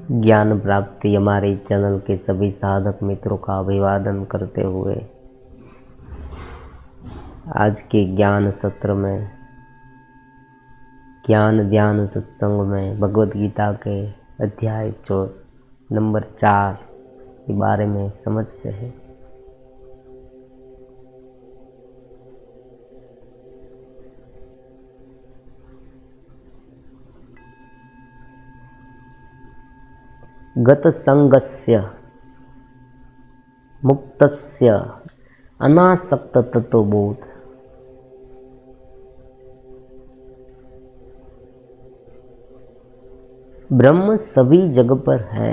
ज्ञान प्राप्ति हमारे चैनल के सभी साधक मित्रों का अभिवादन करते हुए आज के ज्ञान सत्र में ज्ञान ध्यान सत्संग में भगवद गीता के अध्याय नंबर 4 के बारे में समझते हैं। गत संगस्य मुक्तस्य अनासक्त तत्वबोध। ब्रह्म सभी जगह पर है।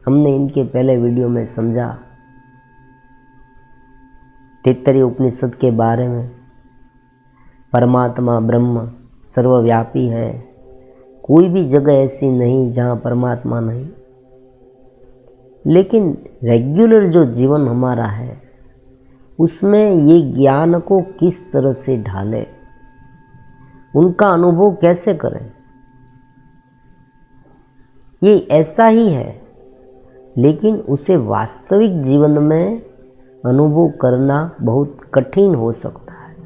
हमने इनके पहले वीडियो में समझा तैत्तरीय उपनिषद के बारे में। परमात्मा ब्रह्म सर्वव्यापी है, कोई भी जगह ऐसी नहीं जहाँ परमात्मा नहीं। लेकिन रेगुलर जो जीवन हमारा है उसमें ये ज्ञान को किस तरह से ढालें, उनका अनुभव कैसे करें, ये ऐसा ही है। लेकिन उसे वास्तविक जीवन में अनुभव करना बहुत कठिन हो सकता है,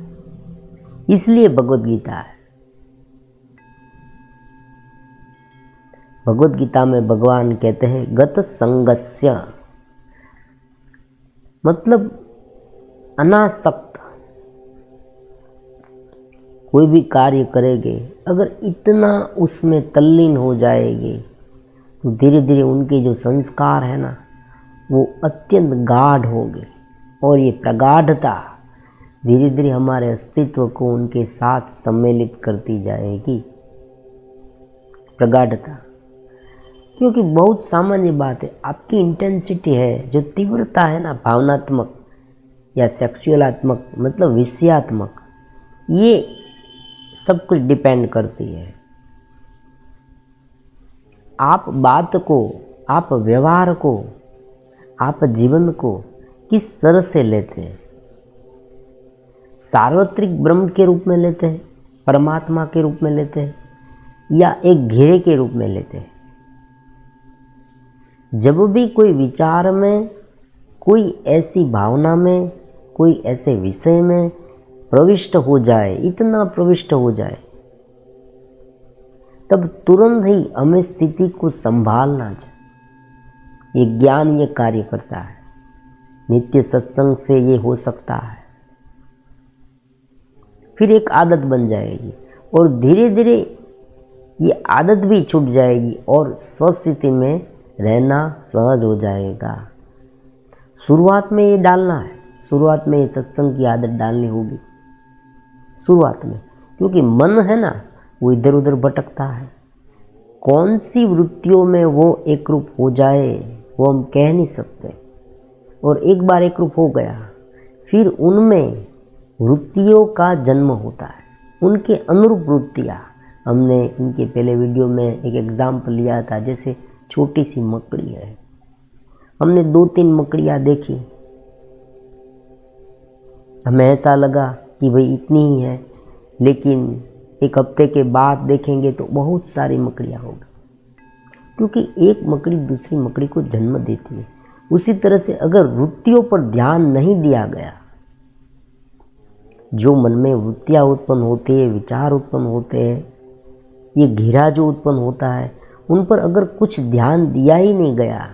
इसलिए भगवद गीता है। भगवद गीता में भगवान कहते हैं गत संगस्य, मतलब अनासक्त। कोई भी कार्य करेंगे अगर इतना उसमें तल्लीन हो जाएंगे तो धीरे धीरे उनके जो संस्कार है ना वो अत्यंत गाढ़ होंगे, और ये प्रगाढ़ता धीरे धीरे हमारे अस्तित्व को उनके साथ सम्मिलित करती जाएगी। प्रगाढ़ता, क्योंकि बहुत सामान्य बात है, आपकी इंटेंसिटी है, जो तीव्रता है ना, भावनात्मक या सेक्सुअलात्मक मतलब विषयात्मक, ये सब कुछ डिपेंड करती है। आप बात को, आप व्यवहार को, आप जीवन को किस तरह से लेते हैं। सार्वत्रिक ब्रह्म के रूप में लेते हैं, परमात्मा के रूप में लेते हैं, या एक घेरे के रूप में लेते हैं। जब भी कोई विचार में, कोई ऐसी भावना में, कोई ऐसे विषय में प्रविष्ट हो जाए, इतना प्रविष्ट हो जाए, तब तुरंत ही हमें स्थिति को संभालना चाहिए। ये ज्ञान ये कार्य करता है। नित्य सत्संग से ये हो सकता है। फिर एक आदत बन जाएगी और धीरे धीरे ये आदत भी छूट जाएगी और स्वस्थिति में रहना सहज हो जाएगा। शुरुआत में ये डालना है, शुरुआत में ये सत्संग की आदत डालनी होगी शुरुआत में, क्योंकि मन है ना वो इधर उधर भटकता है। कौन सी वृत्तियों में वो एक रूप हो जाए वो हम कह नहीं सकते, और एक बार एक रूप हो गया फिर उनमें वृत्तियों का जन्म होता है, उनके अनुरूप वृत्तियाँ। हमने इनके पहले वीडियो में एक एग्जाम्पल लिया था, जैसे छोटी सी मकड़ी है, हमने 2-3 मकड़ियाँ देखी, हमें ऐसा लगा कि भाई इतनी ही है, लेकिन एक हफ्ते के बाद देखेंगे तो बहुत सारी मकड़ियाँ होगी, क्योंकि एक मकड़ी दूसरी मकड़ी को जन्म देती है। उसी तरह से अगर वृत्तियों पर ध्यान नहीं दिया गया, जो मन में वृत्तियाँ उत्पन्न होती है, विचार उत्पन्न होते हैं, ये घेरा जो उत्पन्न होता है, उन पर अगर कुछ ध्यान दिया ही नहीं गया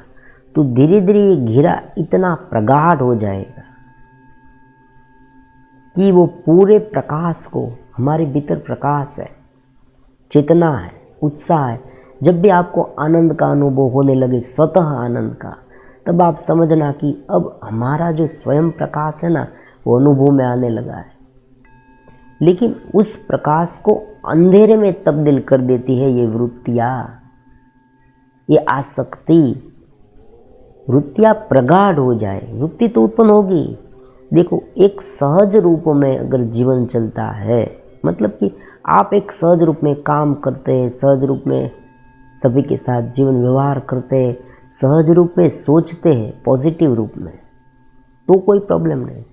तो धीरे धीरे ये घेरा इतना प्रगाढ़ हो जाएगा कि वो पूरे प्रकाश को, हमारे भीतर प्रकाश है, चेतना है, उत्साह है, जब भी आपको आनंद का अनुभव होने लगे, स्वतः आनंद का, तब आप समझना कि अब हमारा जो स्वयं प्रकाश है ना वो अनुभव में आने लगा है। लेकिन उस प्रकाश को अंधेरे में तब्दील कर देती है ये वृत्तियाँ, ये आसक्ति। वृत्तियाँ प्रगाढ़ हो जाए, वृत्ति तो उत्पन्न होगी। देखो, एक सहज रूप में अगर जीवन चलता है, मतलब कि आप एक सहज रूप में काम करते हैं, सहज रूप में सभी के साथ जीवन व्यवहार करते हैं, सहज रूप में सोचते हैं, पॉजिटिव रूप में, तो कोई प्रॉब्लम नहीं।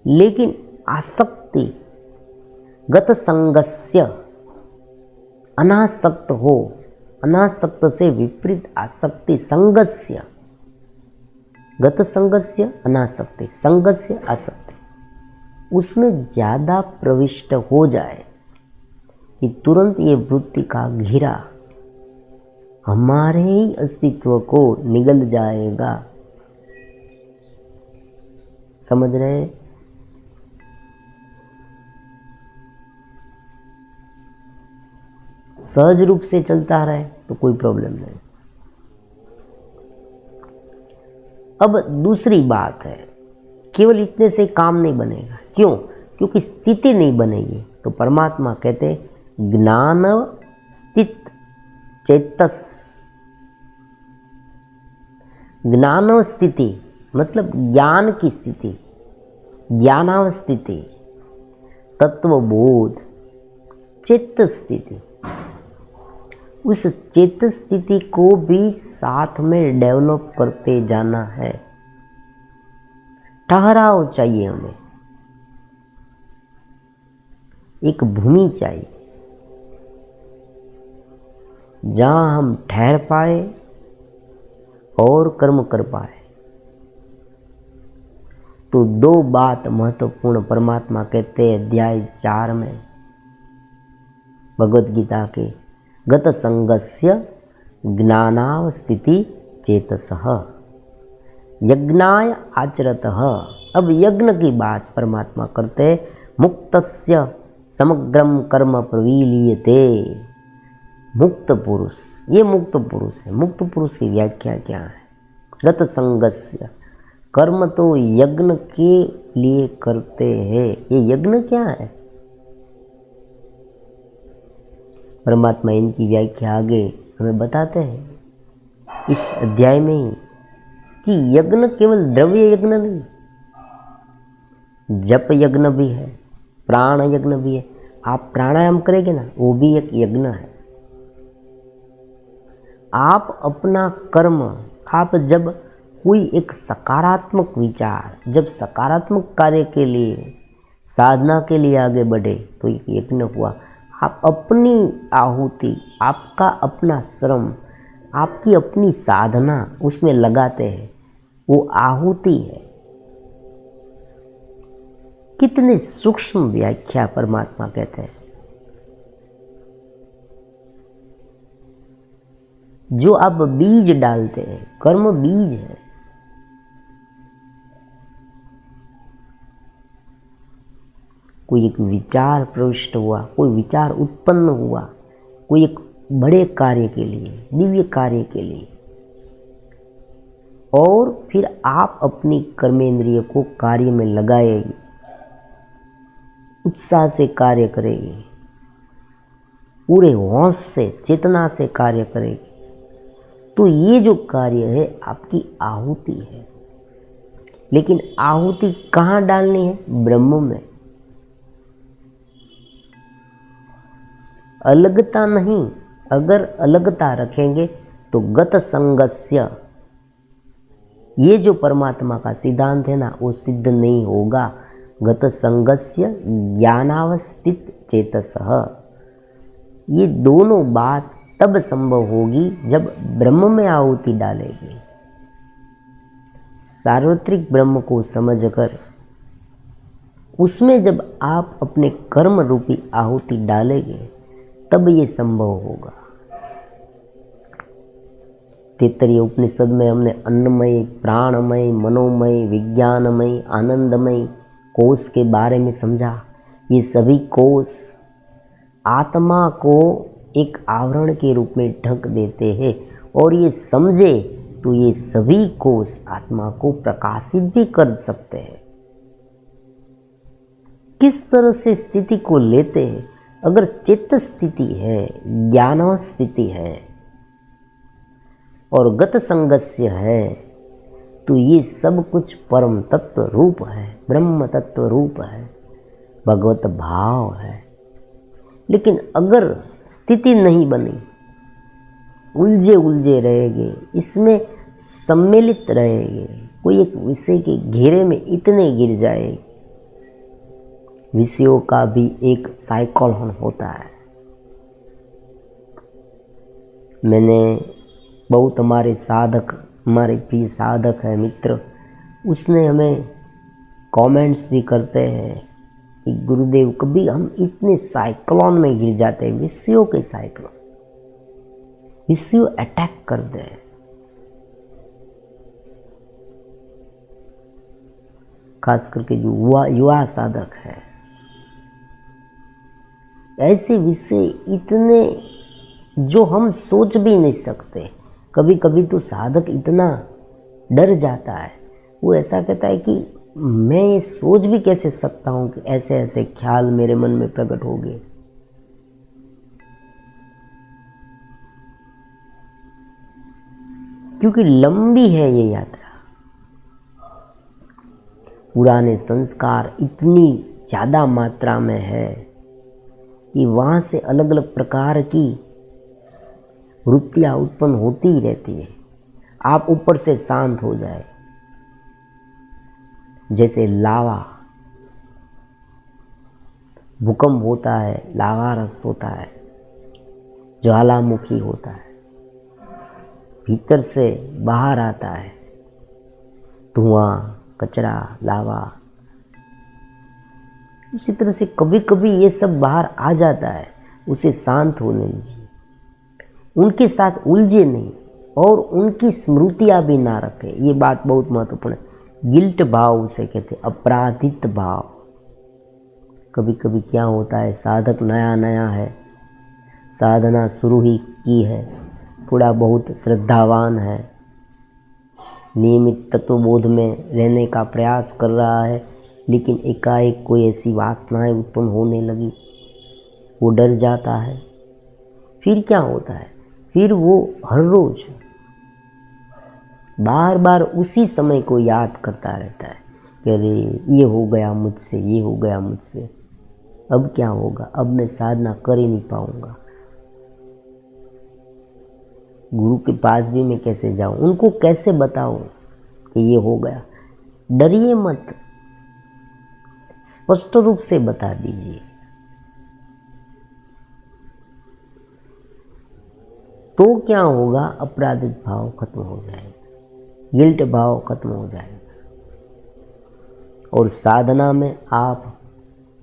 लेकिन आसक्ति, गत संगस्य, अनासक्त हो, अनासक्त से विपरीत आसक्ति संगस्य, गत संगस्य अनासक्ति, संगस्य आसक्ति, उसमें ज़्यादा प्रविष्ट हो जाए कि तुरंत ये वृत्ति का घेरा हमारे ही अस्तित्व को निगल जाएगा। समझ रहे हैं? सहज रूप से चलता रहे तो कोई प्रॉब्लम नहीं। अब दूसरी बात है, केवल इतने से काम नहीं बनेगा। क्यों? क्योंकि स्थिति नहीं बनेगी। तो परमात्मा कहते ज्ञान स्थित चेतस, ज्ञान स्थिति मतलब ज्ञान की स्थिति, ज्ञानावस्थिति, तत्वबोध, चित्त स्थिति। उस चित्त स्थिति को भी साथ में डेवलप करते जाना है। ठहराव चाहिए हमें, एक भूमि चाहिए जहां हम ठहर पाए और कर्म कर पाए। तो दो बात महत्वपूर्ण परमात्मा कहते हैं अध्याय 4 में भगवद गीता के, गत संगस्य ज्ञानावस्थिति चेतसः यज्ञाय आचरतः। अब यज्ञ की बात परमात्मा करते, मुक्तस्य समग्रम कर्म प्रविलीयते। मुक्त पुरुष, ये मुक्त पुरुष है। मुक्त पुरुष की व्याख्या क्या है? गत संगस्य, कर्म तो यज्ञ के लिए करते हैं। ये यज्ञ क्या है? परमात्मा इनकी व्याख्या आगे हमें बताते हैं इस अध्याय में ही कि यज्ञ केवल द्रव्य यज्ञ नहीं, जप यज्ञ भी है, प्राण यज्ञ भी है। आप प्राणायाम करेंगे ना, वो भी एक यज्ञ है। आप अपना कर्म, आप जब कोई एक सकारात्मक विचार, जब सकारात्मक कार्य के लिए, साधना के लिए आगे बढ़े तो एक यज्ञ हुआ। आप अपनी आहुति, आपका अपना श्रम, आपकी अपनी साधना उसमें लगाते हैं, वो आहुति है। कितनी सूक्ष्म व्याख्या परमात्मा कहते हैं। जो आप बीज डालते हैं, कर्म बीज है। कोई एक विचार प्रविष्ट हुआ, कोई विचार उत्पन्न हुआ, कोई एक बड़े कार्य के लिए, दिव्य कार्य के लिए, और फिर आप अपनी कर्मेंद्रिय को कार्य में लगाएगी, उत्साह से कार्य करेगी, पूरे होश से, चेतना से कार्य करेगी। तो ये जो कार्य है आपकी आहुति है। लेकिन आहुति कहाँ डालनी है? ब्रह्म में। अलगता नहीं। अगर अलगता रखेंगे तो गत संगस्य, ये जो परमात्मा का सिद्धांत है ना, वो सिद्ध नहीं होगा। गत संगस्य ज्ञानावस्थित चेतसः, ये दोनों बात तब संभव होगी जब ब्रह्म में आहुति डालेगी। सार्वत्रिक ब्रह्म को समझकर उसमें जब आप अपने कर्म रूपी आहुति डालेंगे तब ये संभव होगा। तैत्तरीय उपनिषद में हमने अन्नमय, प्राणमय, मनोमय, विज्ञानमय, आनंदमय कोष के बारे में समझा। ये सभी कोष आत्मा को एक आवरण के रूप में ढक देते हैं, और ये समझे तो ये सभी कोष आत्मा को प्रकाशित भी कर सकते हैं। किस तरह से स्थिति को लेते हैं? अगर चित्त स्थिति है, ज्ञान स्थिति है और गत संगस्य है, तो ये सब कुछ परम तत्व रूप है, ब्रह्म तत्व रूप है, भगवत भाव है। लेकिन अगर स्थिति नहीं बनी, उलझे उलझे रहेंगे, इसमें सम्मिलित रहेंगे, कोई एक विषय के घेरे में इतने गिर जाए। विषयों का भी एक साइक्लोन होता है। मैंने बहुत हमारे साधक, हमारे प्रिय साधक है मित्र, उसने हमें कमेंट्स भी करते हैं कि गुरुदेव कभी हम इतने साइक्लोन में गिर जाते हैं, विषयों के साइक्लोन, विषय अटैक कर दे। खास करके जो युवा साधक है, ऐसे विषय इतने जो हम सोच भी नहीं सकते। कभी कभी तो साधक इतना डर जाता है, वो ऐसा कहता है कि मैं ये सोच भी कैसे सकता हूँ कि ऐसे ऐसे ख्याल मेरे मन में प्रकट हो गए। क्योंकि लंबी है ये यात्रा, पुराने संस्कार इतनी ज़्यादा मात्रा में है कि वहाँ से अलग अलग प्रकार की वृत्तियाँ उत्पन्न होती ही रहती है। आप ऊपर से शांत हो जाए, जैसे लावा, भूकंप होता है, लावा रस होता है, ज्वालामुखी होता है, भीतर से बाहर आता है धुआं, कचरा, लावा। उसी तरह से कभी कभी ये सब बाहर आ जाता है, उसे शांत होने दीजिए, उनके साथ उलझे नहीं और उनकी स्मृतियाँ भी ना रखें। ये बात बहुत महत्वपूर्ण है। गिल्ट भाव उसे कहते हैं, अपराधित भाव। कभी कभी क्या होता है, साधक नया नया है, साधना शुरू ही की है, थोड़ा बहुत श्रद्धावान है, नियमित तत्वबोध में रहने का प्रयास कर रहा है, लेकिन एकाएक कोई ऐसी वासनाएं उत्पन्न होने लगी, वो डर जाता है। फिर क्या होता है, फिर वो हर रोज बार बार उसी समय को याद करता रहता है कि अरे ये हो गया मुझसे, ये हो गया मुझसे, अब क्या होगा, अब मैं साधना कर ही नहीं पाऊंगा, गुरु के पास भी मैं कैसे जाऊं, उनको कैसे बताऊं कि ये हो गया। डरिए मत, स्पष्ट रूप से बता दीजिए, तो क्या होगा, अपराधित भाव खत्म हो जाएगा, गिल्ट भाव खत्म हो जाएगा और साधना में आप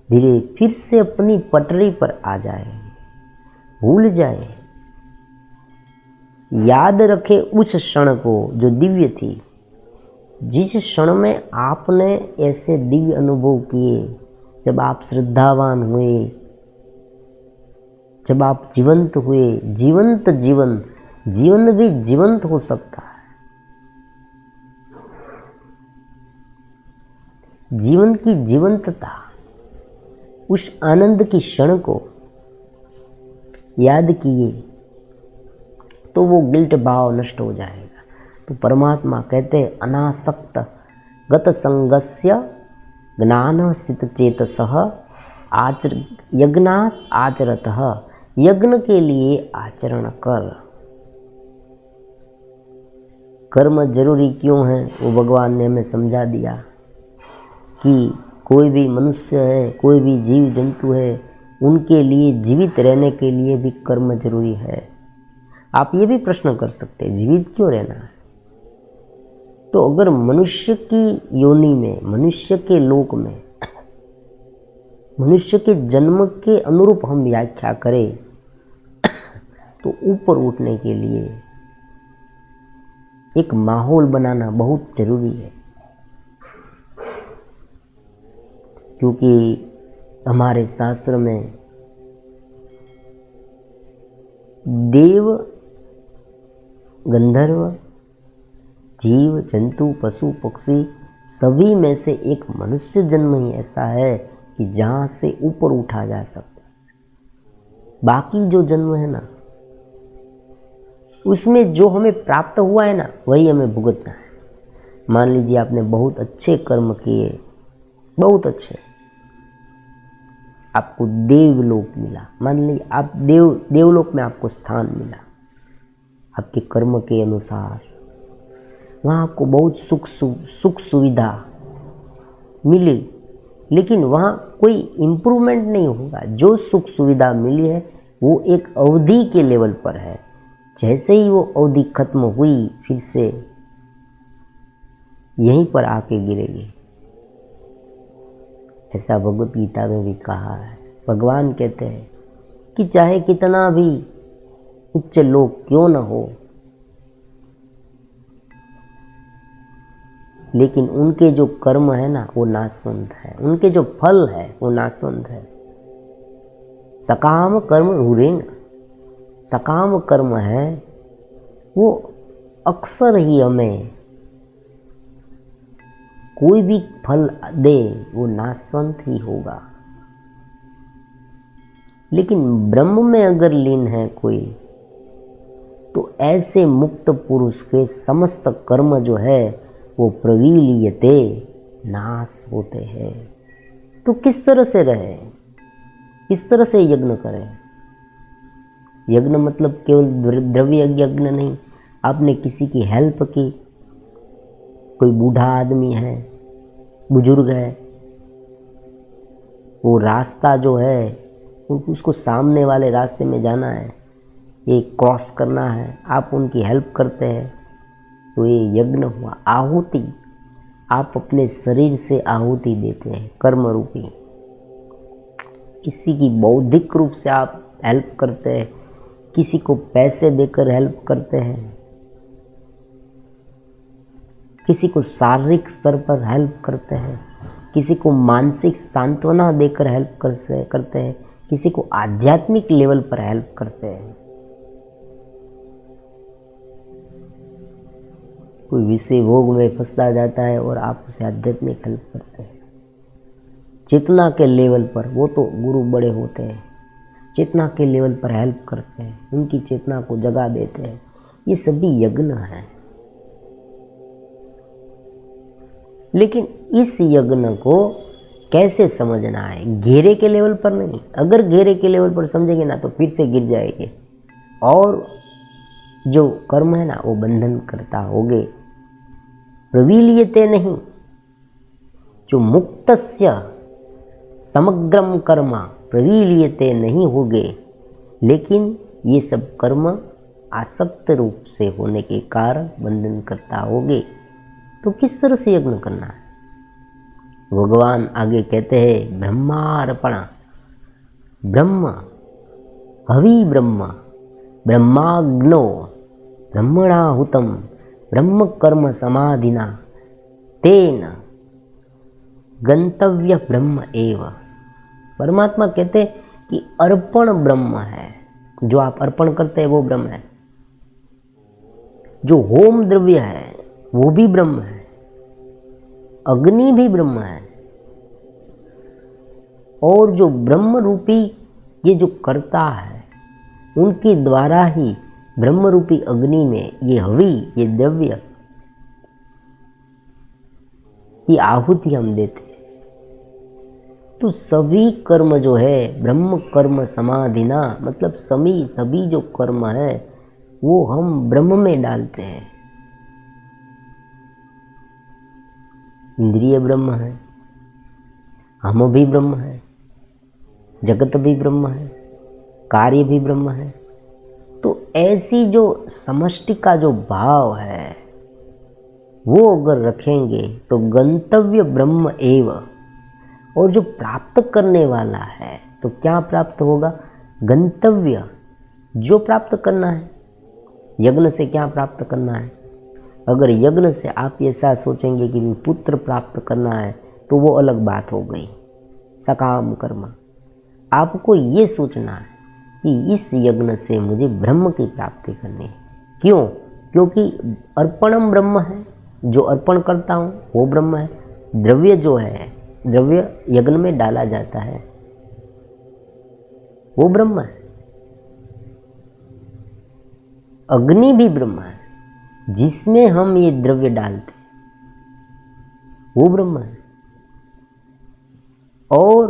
धीरे फिर से अपनी पटरी पर आ जाएंगे। भूल जाए, याद रखे उस क्षण को जो दिव्य थी, जिस क्षण में आपने ऐसे दिव्य अनुभव किए, जब आप श्रद्धावान हुए, जब आप जीवंत हुए। जीवंत जीवन, जीवन भी जीवंत हो सकता है। जीवन की जीवंतता, उस आनंद की क्षण को याद किए तो वो गिल्ट भाव नष्ट हो जाएगा। तो परमात्मा कहते हैं, अनासक्त गत संगस्य ज्ञान स्थित चेतसः यज्ञात् आचरतः। यज्ञ के लिए आचरण कर। कर्म जरूरी क्यों है, वो भगवान ने हमें समझा दिया कि कोई भी मनुष्य है, कोई भी जीव जंतु है, उनके लिए जीवित रहने के लिए भी कर्म जरूरी है। आप ये भी प्रश्न कर सकते हैं, जीवित क्यों रहना है? तो अगर मनुष्य की योनि में, मनुष्य के लोक में, मनुष्य के जन्म के अनुरूप हम व्याख्या करें तो ऊपर उठने के लिए एक माहौल बनाना बहुत जरूरी है। क्योंकि हमारे शास्त्र में देव, गंधर्व, जीव, जंतु, पशु, पक्षी सभी में से एक मनुष्य जन्म ही ऐसा है कि जहाँ से ऊपर उठा जा सकता है। बाकी जो जन्म है ना, उसमें जो हमें प्राप्त हुआ है ना, वही हमें भुगतना है। मान लीजिए आपने बहुत अच्छे कर्म किए, बहुत अच्छे, आपको देवलोक मिला। मान लीजिए आप देवलोक में आपको स्थान मिला आपके कर्म के अनुसार, वहाँ आपको बहुत सुख सुविधा मिली, लेकिन वहाँ कोई इम्प्रूवमेंट नहीं होगा। जो सुख सुविधा मिली है वो एक अवधि के लेवल पर है, जैसे ही वो अवधि खत्म हुई फिर से यहीं पर आके गिरेगी। ऐसा भगवत गीता में भी कहा है। भगवान कहते हैं कि चाहे कितना भी उच्च लोक क्यों न हो, लेकिन उनके जो कर्म है ना वो नाशवंत है, उनके जो फल है वो नाशवंत है। सकाम कर्म हुरेन, सकाम कर्म है वो अक्सर ही हमें कोई भी फल दे वो नाशवंत ही होगा। लेकिन ब्रह्म में अगर लीन है कोई, तो ऐसे मुक्त पुरुष के समस्त कर्म जो है वो प्रवील्यते, नाश होते हैं। तो किस तरह से रहे, किस तरह से यज्ञ करें? यज्ञ मतलब केवल द्रव्य यज्ञ नहीं। आपने किसी की हेल्प की, कोई बूढ़ा आदमी है, बुजुर्ग है, वो रास्ता जो है उसको सामने वाले रास्ते में जाना है, ये क्रॉस करना है, आप उनकी हेल्प करते हैं, तो ये यज्ञ हुआ। आहुति, आप अपने शरीर से आहुति देते हैं कर्म रूपी। किसी की बौद्धिक रूप से आप हेल्प करते हैं, किसी को पैसे देकर हेल्प करते हैं, किसी को शारीरिक स्तर पर हेल्प करते हैं, किसी को मानसिक सांत्वना देकर हेल्प करते हैं, किसी को आध्यात्मिक लेवल पर हेल्प करते हैं। कोई विषय भोग में फंसता जाता है और आप उसे आध्यात्मिक हेल्प करते हैं। चेतना के लेवल पर, वो तो गुरु बड़े होते हैं, चेतना के लेवल पर हेल्प करते हैं, उनकी चेतना को जगा देते हैं। ये सभी यज्ञ है। लेकिन इस यज्ञ को कैसे समझना है? घेरे के लेवल पर नहीं। अगर घेरे के लेवल पर समझेंगे ना तो फिर से गिर जाएंगे और जो कर्म है ना वो बंधन करता होगे। प्रवील्यते नहीं, जो मुक्तस्य समग्रम कर्म प्रवील्यते नहीं होगे, लेकिन ये सब कर्म आसक्त रूप से होने के कारण बंधन करता होगे। तो किस तरह से यज्ञ करना है? भगवान आगे कहते हैं ब्रह्मार्पण, ब्रह्म हवि ब्रह्म ब्रह्माग्नो ब्रह्मणाहुतम ब्रह्म कर्म समाधिना तेन गंतव्य ब्रह्म एव। परमात्मा कहते हैं कि अर्पण ब्रह्म है, जो आप अर्पण करते हैं वो ब्रह्म है। जो होम द्रव्य है वो भी ब्रह्म है, अग्नि भी ब्रह्म है, और जो ब्रह्म रूपी ये जो करता है उनके द्वारा ही ब्रह्म रूपी अग्नि में ये हवि, ये द्रव्य की आहुति हम देते हैं। तो सभी कर्म जो है ब्रह्म कर्म समाधिना, मतलब सभी जो कर्म है वो हम ब्रह्म में डालते हैं। इंद्रिय ब्रह्म है, हम भी ब्रह्म है, जगत भी ब्रह्म है, कार्य भी ब्रह्म है। तो ऐसी जो समष्टि का जो भाव है वो अगर रखेंगे तो गंतव्य ब्रह्म एव, और जो प्राप्त करने वाला है तो क्या प्राप्त होगा? गंतव्य, जो प्राप्त करना है। यज्ञ से क्या प्राप्त करना है? अगर यज्ञ से आप ऐसा सोचेंगे कि पुत्र प्राप्त करना है तो वो अलग बात हो गई, सकाम कर्म। आपको ये सोचना है कि इस यज्ञ से मुझे ब्रह्म की प्राप्ति करनी है। क्यों? क्योंकि अर्पणम ब्रह्म है, जो अर्पण करता हूँ वो ब्रह्म है। द्रव्य जो है, द्रव्य यज्ञ में डाला जाता है वो ब्रह्म है। अग्नि भी ब्रह्म है, जिसमें हम ये द्रव्य डालते वो ब्रह्म है। और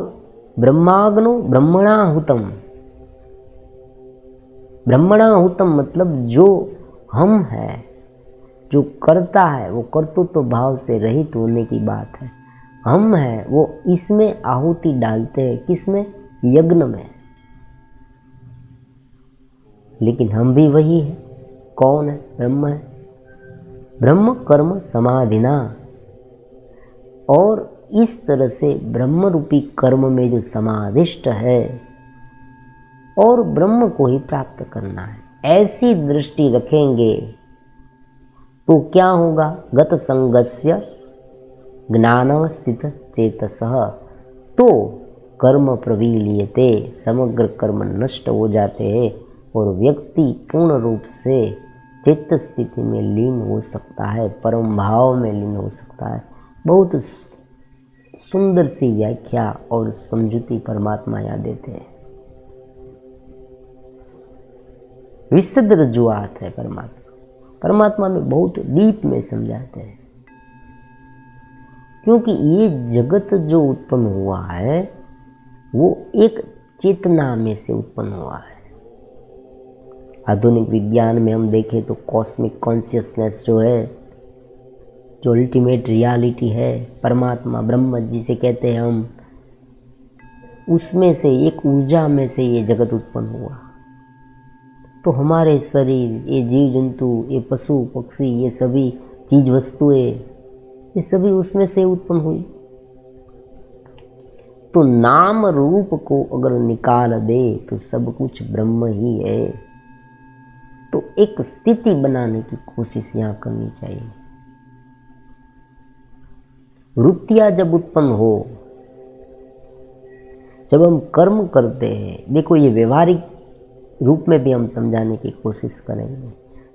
ब्रह्माग्नो ब्रह्मणाहुतम, ब्रह्मणाहुतम मतलब जो हम है, जो करता है, वो कर्तृत्व भाव से रहित होने की बात है। हम है वो इसमें आहुति डालते हैं, किसमें? यज्ञ में। लेकिन हम भी वही है कौन है? ब्रह्म है। ब्रह्म कर्म समाधिना, और इस तरह से ब्रह्म रूपी कर्म में जो समाधिष्ट है और ब्रह्म को ही प्राप्त करना है, ऐसी दृष्टि रखेंगे तो क्या होगा? गत संगस्य ज्ञानवस्थित चेतसः, तो कर्म प्रविलीयते, समग्र कर्म नष्ट हो जाते हैं और व्यक्ति पूर्ण रूप से चित्त स्थिति में लीन हो सकता है, परम भाव में लीन हो सकता है। बहुत सुंदर सी व्याख्या और समझुती परमात्मा यहाँ देते हैं। विशुद्ध रजुआत है परमात्मा में बहुत डीप में समझाते हैं, क्योंकि ये जगत जो उत्पन्न हुआ है वो एक चेतना में से उत्पन्न हुआ है। आधुनिक विज्ञान में हम देखें तो कॉस्मिक कॉन्शियसनेस जो है, जो अल्टीमेट रियलिटी है, परमात्मा ब्रह्म जिसे कहते हैं हम, उसमें से एक ऊर्जा में से ये जगत उत्पन्न हुआ। तो हमारे शरीर, ये जीव जंतु, ये पशु पक्षी, ये सभी चीज वस्तुएं, ये सभी उसमें से उत्पन्न हुई। तो नाम रूप को अगर निकाल दे तो सब कुछ ब्रह्म ही है। तो एक स्थिति बनाने की कोशिश यहाँ करनी चाहिए। वृत्तियां जब उत्पन्न हो, जब हम कर्म करते हैं, देखो ये व्यवहारिक रूप में भी हम समझाने की कोशिश करेंगे।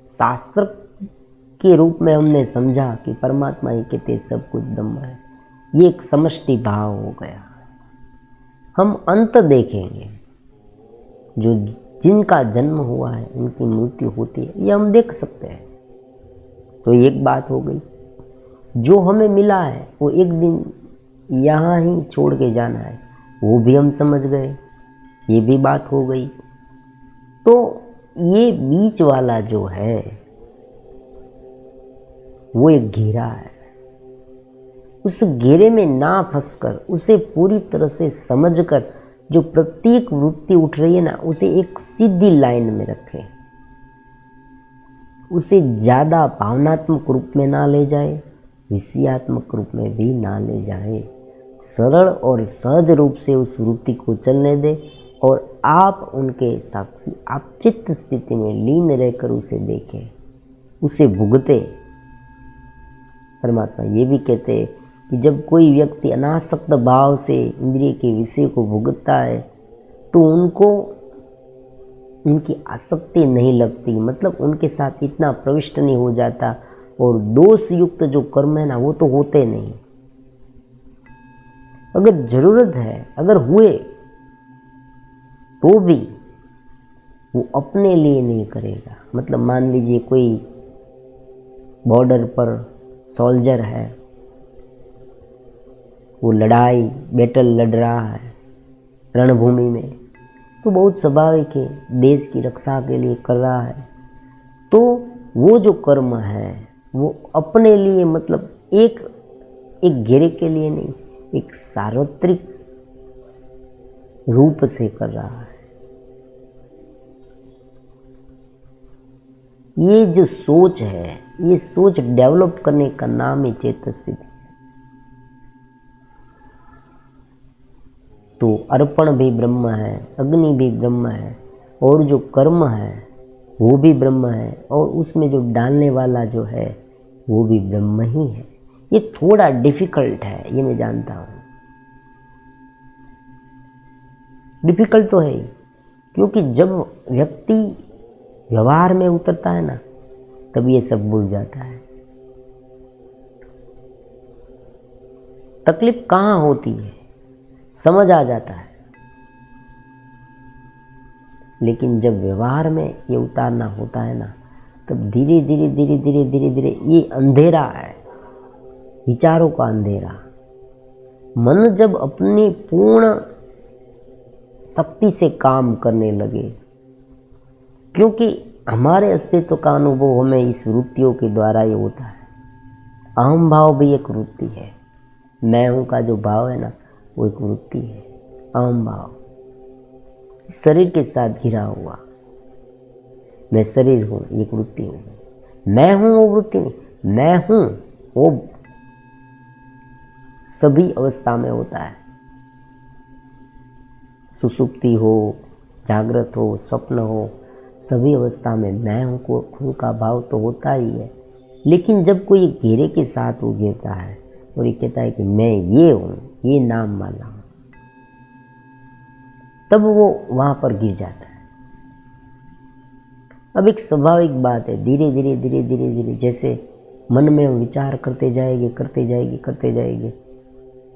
शास्त्र के रूप में हमने समझा कि परमात्मा ही कहते सब कुछ ब्रह्म है, ये एक समष्टि भाव हो गया। हम अंत देखेंगे, जो जिनका जन्म हुआ है उनकी मृत्यु होती है, ये हम देख सकते हैं। तो एक बात हो गई, जो हमें मिला है वो एक दिन यहाँ ही छोड़ के जाना है, वो भी हम समझ गए, ये भी बात हो गई। तो ये बीच वाला जो है वो एक घेरा है। उस घेरे में ना फंसकर उसे पूरी तरह से समझकर जो प्रत्येक वृत्ति उठ रही है ना, उसे एक सीधी लाइन में रखें। उसे ज़्यादा भावनात्मक रूप में ना ले जाए, विषयात्मक रूप में भी ना ले जाए। सरल और सहज रूप से उस वृत्ति को चलने दे और आप उनके साक्षी, आप चित्त स्थिति में लीन रहकर उसे देखें, उसे भुगते। परमात्मा ये भी कहते हैं कि जब कोई व्यक्ति अनासक्त भाव से इंद्रिय के विषय को भुगतता है तो उनको उनकी आसक्ति नहीं लगती, मतलब उनके साथ इतना प्रविष्ट नहीं हो जाता, और दोष युक्त जो कर्म है ना वो तो होते नहीं। अगर जरूरत है, अगर हुए तो भी वो अपने लिए नहीं करेगा। मतलब मान लीजिए कोई बॉर्डर पर सोल्जर है, वो लड़ाई बैटल लड़ रहा है रणभूमि में, तो बहुत स्वाभाविक है देश की रक्षा के लिए कर रहा है। तो वो जो कर्म है वो अपने लिए, मतलब एक घेरे के लिए नहीं, एक सार्वत्रिक रूप से कर रहा है। ये जो सोच है, ये सोच डेवलप करने का नाम ही चेत स्थिति है। तो अर्पण भी ब्रह्म है, अग्नि भी ब्रह्म है, और जो कर्म है वो भी ब्रह्म है, और उसमें जो डालने वाला जो है वो भी ब्रह्म ही है। ये थोड़ा डिफिकल्ट है, ये मैं जानता हूँ, डिफिकल्ट तो है ही, क्योंकि जब व्यक्ति व्यवहार में उतरता है ना, तब ये सब भूल जाता है। तकलीफ कहाँ होती है समझ आ जाता है, लेकिन जब व्यवहार में ये उतारना होता है ना, तब धीरे धीरे धीरे धीरे धीरे धीरे ये अंधेरा है, विचारों का अंधेरा। मन जब अपनी पूर्ण शक्ति से काम करने लगे, क्योंकि हमारे अस्तित्व का अनुभव हमें इस वृत्तियों के द्वारा ही होता है। अहम भाव भी एक वृत्ति है, मैं हूँ का जो भाव है ना, वो एक वृत्ति है। अहम भाव शरीर के साथ घिरा हुआ, मैं शरीर हूँ, ये एक वृत्ति हो गई। मैं हूँ वो वृत्ति नहीं, मैं हूँ वो सभी अवस्था में होता है। सुसुप्ति हो, जागृत हो, स्वप्न हो, सभी अवस्था में मैं हूँ का भाव तो होता ही है। लेकिन जब कोई घेरे के साथ वो घेरता है और ये कहता है कि मैं ये हूँ, ये नाम वाला हूँ, तब वो वहाँ पर गिर जाता है। अब एक स्वाभाविक बात है, धीरे धीरे धीरे धीरे धीरे जैसे मन में हम विचार करते जाएंगे,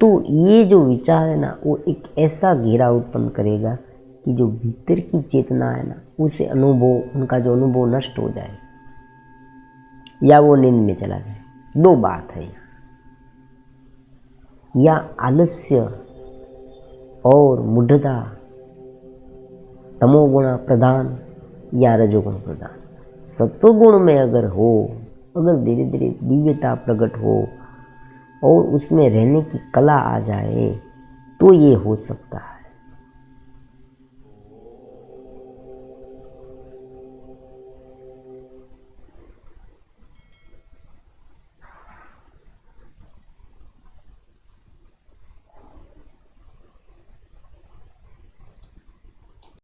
तो ये जो विचार है ना, वो एक ऐसा घेरा उत्पन्न करेगा कि जो भीतर की चेतना है ना, उसे अनुभव, उनका जो अनुभव नष्ट हो जाए या वो नींद में चला जाए। दो बात है यहाँ, या आलस्य और मूढ़ता, तमोगुण प्रधान या रजोगुण प्रधान। सत्वगुण में अगर हो, अगर धीरे धीरे दिव्यता प्रकट हो और उसमें रहने की कला आ जाए, तो ये हो सकता है।